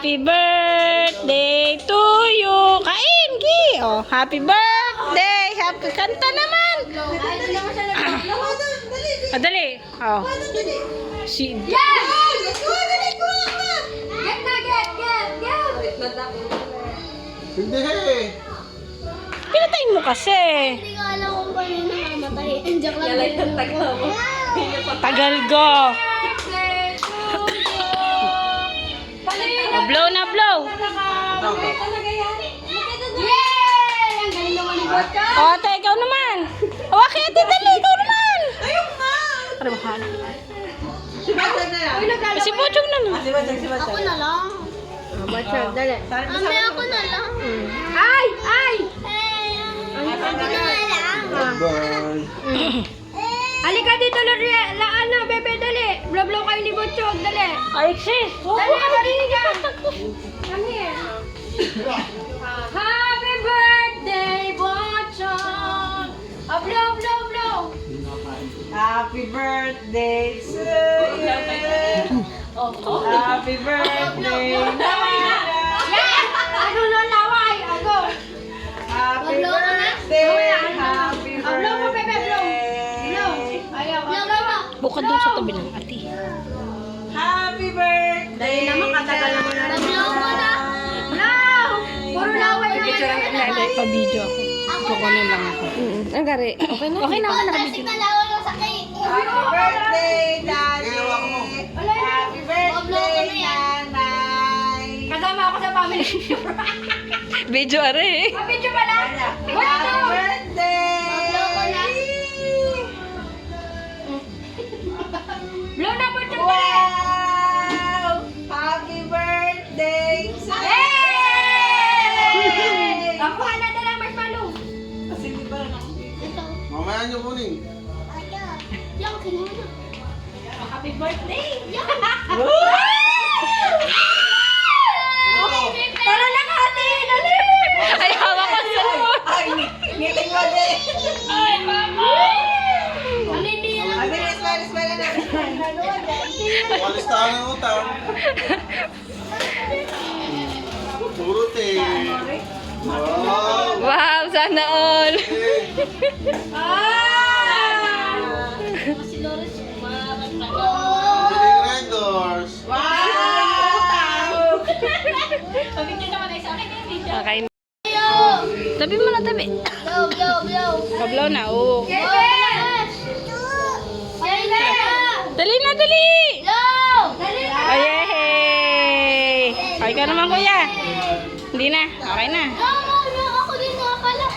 Happy birthday to you. Kain, Ki. Oh, happy birthday. Happy kanta naman. Dali. Oh. Si Hindi. Pinatayin mo kasi. Hindi ko alam kung paano namamatay. Andiyak lang. Tagal go. Oh, blow na blow. Yay! Ang galing naman ni Botcha. Oh, ate, ikaw naman. Oh, okay, ate, dali, ikaw naman. Ano ba? Si Bochong na lang. Ako na lang. Bochong, dali. Mami, ako na lang. Ay! Ako na lang. Bye. Halika dito, ano, bebe, dali. Blow kayo ni Butchog, dali. Ay, sis. Dali, marinig ka. Come here. Happy birthday, Butchog. Oh, blow. Happy birthday to you. Happy birthday. Ano na laway? Ako. Happy Blow ko na. birthday. Happy Blow mo, bebe, blow. birthday. Blow. Ayaw. Blow mo. Bukod doon sa tabi ng ate. Happy birthday. naman, katagal naman na. Blow ko na. Blow. Puro laway na. Pa-video ako. Kukunin lang ako. Ang gari. Okay na. Okay na ako Tasik na lawa yung sakit. Happy birthday, Daddy. Happy birthday, Nanay. Kasama ako sa family. Video are. Video pala. Happy Butchog. birthday. Blow ko na. Blow na, Butchog. Wow! Happy birthday to Hey! Ako na dala marshmallow. Kasi di ba Ito. Mamaya niyo kunin. Yung kinuha na. Happy birthday. Tara na, Kati. Dali. Ay, hawak ko sa mo. Ay, ngiting mo din. Ay, mama. Alindi yan. Ay, bilis na. Walis tayo ng utang. Puro te. Wow. Wow, sana all. Si Loris, Biling Red Doors. Wow! Pabigyan naman ay sa akin. Okay. Tabi mo na, tabi. Blow. Pablaw na, oh. Yes! Dali na, dali. Blow! Oh, yay! Ay, ka naman, kuya. Hindi na. Okay na. Ako din nga pala.